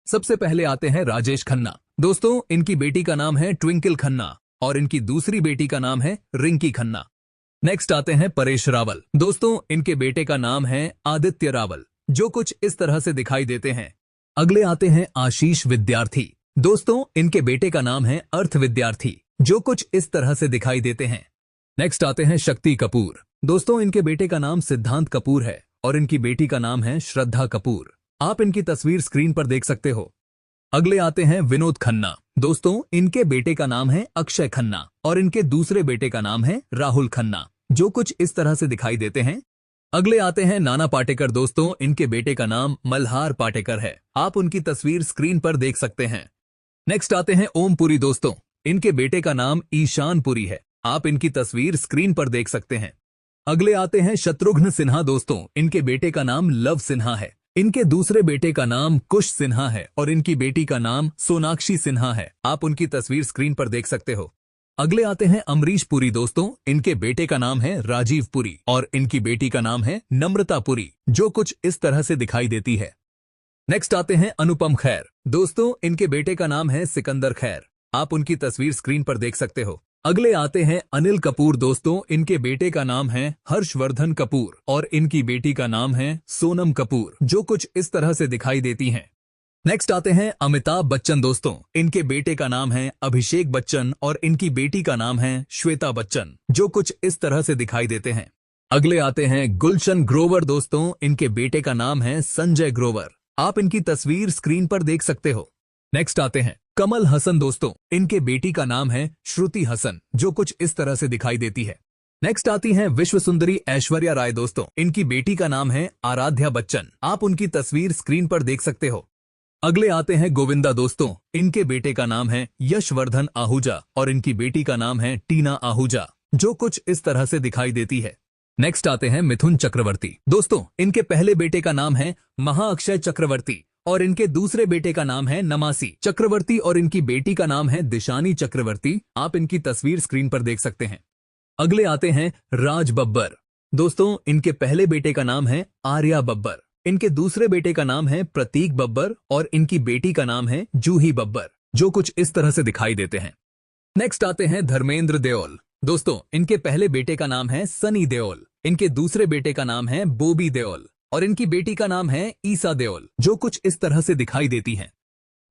सबसे पहले आते हैं राजेश खन्ना। दोस्तों, इनकी बेटी का नाम है ट्विंकल खन्ना और इनकी दूसरी बेटी का नाम है रिंकी खन्ना। नेक्स्ट आते हैं परेश रावल। दोस्तों, इनके बेटे का नाम है आदित्य रावल, जो कुछ इस तरह से दिखाई देते हैं। अगले आते हैं आशीष विद्यार्थी। दोस्तों, इनके बेटे का नाम है अर्थ विद्यार्थी, जो कुछ इस तरह से दिखाई देते हैं। नेक्स्ट आते हैं शक्ति कपूर। दोस्तों, इनके बेटे का नाम सिद्धांत कपूर है और इनकी बेटी का नाम है श्रद्धा कपूर। आप इनकी तस्वीर स्क्रीन पर देख सकते हो। अगले आते हैं विनोद खन्ना। दोस्तों, इनके बेटे का नाम है अक्षय खन्ना और इनके दूसरे बेटे का नाम है राहुल खन्ना, जो कुछ इस तरह से दिखाई देते हैं। अगले आते हैं नाना पाटेकर। दोस्तों, इनके बेटे का नाम मल्हार पाटेकर है। आप उनकी तस्वीर स्क्रीन पर देख सकते हैं। नेक्स्ट आते हैं ओम पुरी। दोस्तों, इनके बेटे का नाम ईशान पुरी है। आप इनकी तस्वीर स्क्रीन पर देख सकते हैं। अगले आते हैं शत्रुघ्न सिन्हा। दोस्तों, इनके बेटे का नाम लव सिन्हा है। इनके दूसरे बेटे का नाम कुश सिन्हा है और इनकी बेटी का नाम सोनाक्षी सिन्हा है। आप उनकी तस्वीर स्क्रीन पर देख सकते हो। अगले आते हैं अमरीश पुरी। दोस्तों, इनके बेटे का नाम है राजीव पुरी और इनकी बेटी का नाम है नम्रता पुरी, जो कुछ इस तरह से दिखाई देती है। नेक्स्ट आते हैं अनुपम खैर। दोस्तों, इनके बेटे का नाम है सिकंदर खैर। आप उनकी तस्वीर स्क्रीन पर देख सकते हो। अगले आते हैं अनिल कपूर। दोस्तों, इनके बेटे का नाम है हर्षवर्धन कपूर और इनकी बेटी का नाम है सोनम कपूर, जो कुछ इस तरह से दिखाई देती हैं। नेक्स्ट आते हैं अमिताभ बच्चन। दोस्तों, इनके बेटे का नाम है अभिषेक बच्चन और इनकी बेटी का नाम है श्वेता बच्चन, जो कुछ इस तरह से दिखाई देते हैं। अगले आते हैं गुलशन ग्रोवर। दोस्तों, इनके बेटे का नाम है संजय ग्रोवर। आप इनकी तस्वीर स्क्रीन पर देख सकते हो। नेक्स्ट आते हैं कमल हसन। दोस्तों, इनके बेटी का नाम है श्रुति हसन, जो कुछ इस तरह से दिखाई देती है। नेक्स्ट आती हैं विश्व सुंदरी ऐश्वर्या राय। दोस्तों, इनकी बेटी का नाम है आराध्या बच्चन। आप उनकी तस्वीर स्क्रीन पर देख सकते हो। अगले आते हैं गोविंदा। दोस्तों, इनके बेटे का नाम है यशवर्धन आहूजा और इनकी बेटी का नाम है टीना आहूजा, जो कुछ इस तरह से दिखाई देती है। नेक्स्ट आते हैं मिथुन चक्रवर्ती। दोस्तों, इनके पहले बेटे का नाम है महाअक्षय चक्रवर्ती और इनके दूसरे बेटे का नाम है नमासी चक्रवर्ती और इनकी बेटी का नाम है दिशानी चक्रवर्ती। आप इनकी तस्वीर स्क्रीन पर देख सकते हैं। अगले आते हैं राज बब्बर। दोस्तों, इनके पहले बेटे का नाम है आर्या बब्बर, इनके दूसरे बेटे का नाम है प्रतीक बब्बर और इनकी बेटी का नाम है जूही बब्बर, जो कुछ इस तरह से दिखाई देते हैं। नेक्स्ट आते हैं धर्मेंद्र देओल। दोस्तों, इनके पहले बेटे का नाम है सनी देओल, इनके दूसरे बेटे का नाम है बॉबी देओल और इनकी बेटी का नाम है ईसा देओल, जो कुछ इस तरह से दिखाई देती हैं।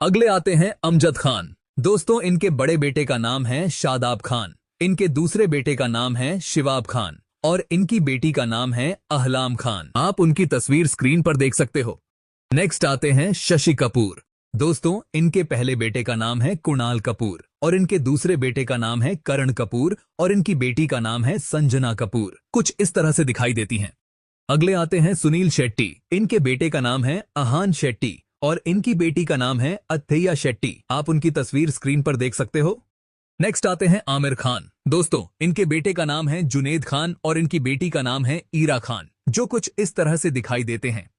अगले आते हैं अमजद खान। दोस्तों, इनके बड़े बेटे का नाम है शादाब खान, इनके दूसरे बेटे का नाम है शिवाब खान और इनकी बेटी का नाम है अहलाम खान। आप उनकी तस्वीर स्क्रीन पर देख सकते हो। नेक्स्ट आते हैं शशि कपूर। दोस्तों, इनके पहले बेटे का नाम है कुणाल कपूर और इनके दूसरे बेटे का नाम है करण कपूर और इनकी बेटी का नाम है संजना कपूर, कुछ इस तरह से दिखाई देती हैं। अगले आते हैं सुनील शेट्टी। इनके बेटे का नाम है अहान शेट्टी और इनकी बेटी का नाम है अथैया शेट्टी। आप उनकी तस्वीर स्क्रीन पर देख सकते हो। नेक्स्ट आते हैं आमिर खान। दोस्तों, इनके बेटे का नाम है जुनेद खान और इनकी बेटी का नाम है ईरा खान, जो कुछ इस तरह से दिखाई देते हैं।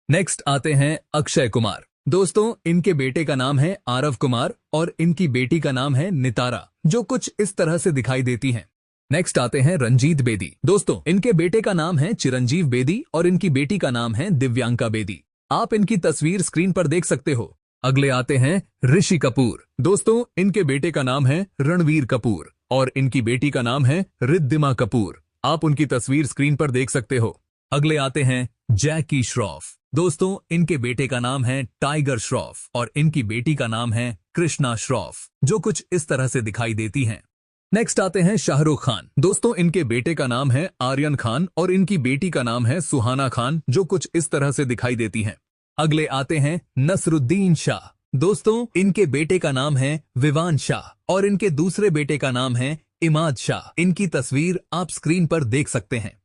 नेक्स्ट आते हैं अक्षय कुमार। दोस्तों, इनके बेटे का नाम है आरव कुमार और इनकी बेटी का नाम है नितारा, जो कुछ इस तरह से दिखाई देती हैं। नेक्स्ट आते हैं रंजीत बेदी। दोस्तों, इनके बेटे का नाम है चिरंजीव बेदी और इनकी बेटी का नाम है दिव्यांका बेदी। आप इनकी तस्वीर स्क्रीन पर देख सकते हो। अगले आते हैं ऋषि कपूर। दोस्तों, इनके बेटे का नाम है रणवीर कपूर और इनकी बेटी का नाम है रिद्धिमा कपूर। आप उनकी तस्वीर स्क्रीन पर देख सकते हो। अगले आते हैं जैकी श्रॉफ। दोस्तों, इनके बेटे का नाम है टाइगर श्रॉफ और इनकी बेटी का नाम है कृष्णा श्रॉफ, जो कुछ इस तरह से दिखाई देती हैं। नेक्स्ट आते हैं शाहरुख खान। दोस्तों, इनके बेटे का नाम है आर्यन खान और इनकी बेटी का नाम है सुहाना खान, जो कुछ इस तरह से दिखाई देती हैं। अगले आते हैं नसरुद्दीन शाह। दोस्तों, इनके बेटे का नाम है विवान शाह और इनके दूसरे बेटे का नाम है इमाद शाह। इनकी तस्वीर आप स्क्रीन पर देख सकते हैं।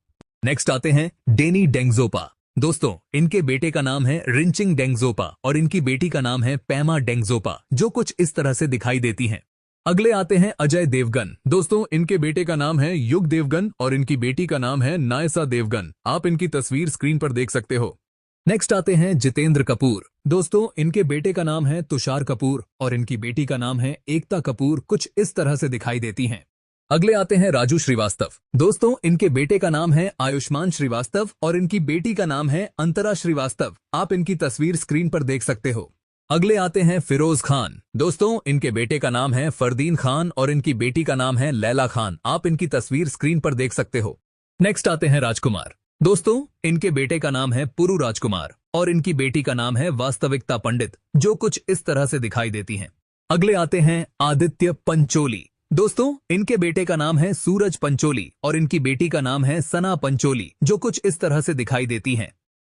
नेक्स्ट आते हैं डेनी डेंगजोपा। दोस्तों, इनके बेटे का नाम है रिंचिंग डेंगजोपा और इनकी बेटी का नाम है पैमा डेंगजोपा, जो कुछ इस तरह से दिखाई देती हैं। अगले आते हैं अजय देवगन। दोस्तों, इनके बेटे का नाम है युग देवगन और इनकी बेटी का नाम है नायसा देवगन। आप इनकी तस्वीर स्क्रीन पर देख सकते हो। नेक्स्ट आते हैं जितेंद्र कपूर। दोस्तों, इनके बेटे का नाम है तुषार कपूर और इनकी बेटी का नाम है एकता कपूर, कुछ इस तरह से दिखाई देती हैं। अगले आते हैं राजू श्रीवास्तव। दोस्तों, इनके बेटे का नाम है आयुष्मान श्रीवास्तव और इनकी बेटी का नाम है अंतरा श्रीवास्तव। आप इनकी तस्वीर स्क्रीन पर देख सकते हो। अगले आते हैं फिरोज खान। दोस्तों इनके बेटे का नाम है फरदीन खान और इनकी बेटी का नाम है लैला खान। आप इनकी तस्वीर स्क्रीन पर देख सकते हो। नेक्स्ट आते हैं राजकुमार। दोस्तों इनके बेटे का नाम है पुरु राजकुमार और इनकी बेटी का नाम है वास्तविकता पंडित, जो कुछ इस तरह से दिखाई देती हैं। अगले आते हैं आदित्य पंचोली। दोस्तों इनके बेटे का नाम है सूरज पंचोली और इनकी बेटी का नाम है सना पंचोली, जो कुछ इस तरह से दिखाई देती हैं।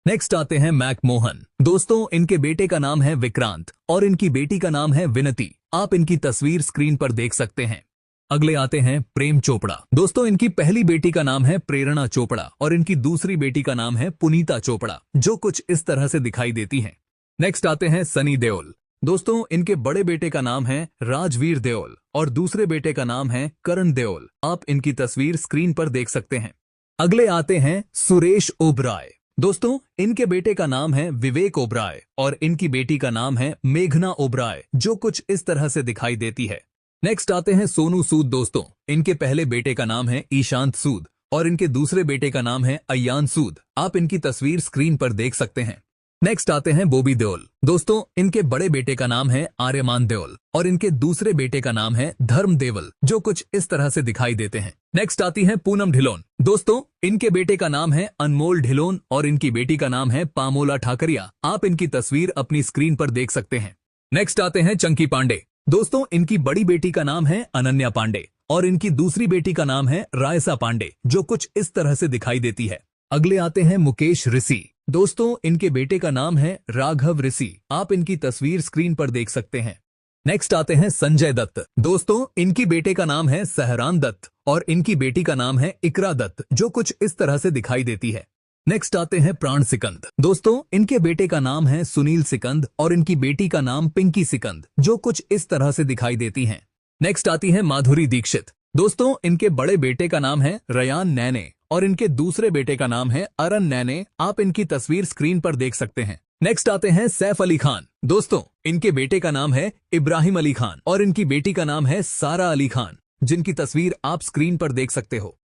नेक्स्ट आते हैं मैकमोहन। दोस्तों इनके बेटे का नाम है विक्रांत और इनकी बेटी का नाम है विनती। आप इनकी तस्वीर स्क्रीन पर देख सकते हैं। अगले आते हैं प्रेम चोपड़ा। दोस्तों इनकी पहली बेटी का नाम है प्रेरणा चोपड़ा और इनकी दूसरी बेटी का नाम है पुनीता चोपड़ा, जो कुछ इस तरह से दिखाई देती हैं। नेक्स्ट आते हैं सनी देओल। दोस्तों इनके बड़े बेटे का नाम है राजवीर देओल और दूसरे बेटे का नाम है करण देओल। आप इनकी तस्वीर स्क्रीन पर देख सकते हैं। अगले आते हैं सुरेश ओबराय। दोस्तों इनके बेटे का नाम है विवेक ओबराय और इनकी बेटी का नाम है मेघना ओबराय, जो कुछ इस तरह से दिखाई देती है। नेक्स्ट आते हैं सोनू सूद। दोस्तों इनके पहले बेटे का नाम है ईशांत सूद और इनके दूसरे बेटे का नाम है अयान सूद। आप इनकी तस्वीर स्क्रीन पर देख सकते हैं। नेक्स्ट आते हैं बॉबी देओल। दोस्तों इनके बड़े बेटे का नाम है आर्यमान देओल और इनके दूसरे बेटे का नाम है धर्म देवल, जो कुछ इस तरह से दिखाई देते हैं। नेक्स्ट आती है पूनम ढिलोन। दोस्तों इनके बेटे का नाम है अनमोल ढिलोन और इनकी बेटी का नाम है पामोला ठाकरिया। आप इनकी तस्वीर अपनी स्क्रीन पर देख सकते हैं। नेक्स्ट आते हैं चंकी पांडे। दोस्तों इनकी बड़ी बेटी का नाम है अनन्या पांडे और इनकी दूसरी बेटी का नाम है रायसा पांडे, जो कुछ इस तरह से दिखाई देती है। अगले आते हैं मुकेश ऋषि। दोस्तों इनके बेटे का नाम है राघव ऋषि। आप इनकी तस्वीर स्क्रीन पर देख सकते हैं। नेक्स्ट आते हैं संजय दत्त। दोस्तों इनकी बेटे का नाम है सहरान दत्त और इनकी बेटी का नाम है इकरा दत्त, जो कुछ इस तरह से दिखाई देती है। नेक्स्ट आते हैं प्राण सिकंद। दोस्तों इनके बेटे का नाम है सुनील सिकंद और इनकी बेटी का नाम पिंकी सिकंद, जो कुछ इस तरह से दिखाई देती हैं। नेक्स्ट आती है माधुरी दीक्षित। दोस्तों इनके बड़े बेटे का नाम है रयान नैने और इनके दूसरे बेटे का नाम है अरन नैने। आप इनकी तस्वीर स्क्रीन पर देख सकते हैं। नेक्स्ट आते हैं सैफ अली खान। दोस्तों इनके बेटे का नाम है इब्राहिम अली खान और इनकी बेटी का नाम है सारा अली खान, जिनकी तस्वीर आप स्क्रीन पर देख सकते हो।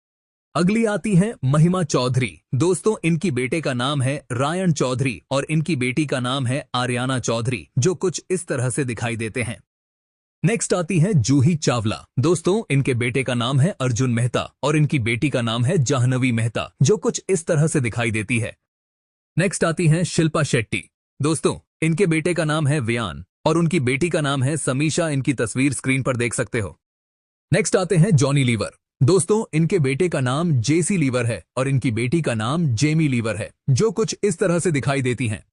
अगली आती है महिमा चौधरी। दोस्तों इनकी बेटे का नाम है रायन चौधरी और इनकी बेटी का नाम है आर्याना चौधरी, जो कुछ इस तरह से दिखाई देते हैं। नेक्स्ट आती है जूही चावला। दोस्तों इनके बेटे का नाम है अर्जुन मेहता और इनकी बेटी का नाम है जाह्नवी मेहता, जो कुछ इस तरह से दिखाई देती है। नेक्स्ट आती है शिल्पा शेट्टी। दोस्तों इनके बेटे का नाम है व्यान और उनकी बेटी का नाम है समीशा। इनकी तस्वीर स्क्रीन पर देख सकते हो। नेक्स्ट आते हैं जॉनी लीवर। दोस्तों इनके बेटे का नाम जेसी लीवर है और इनकी बेटी का नाम जेमी लीवर है, जो कुछ इस तरह से दिखाई देती हैं।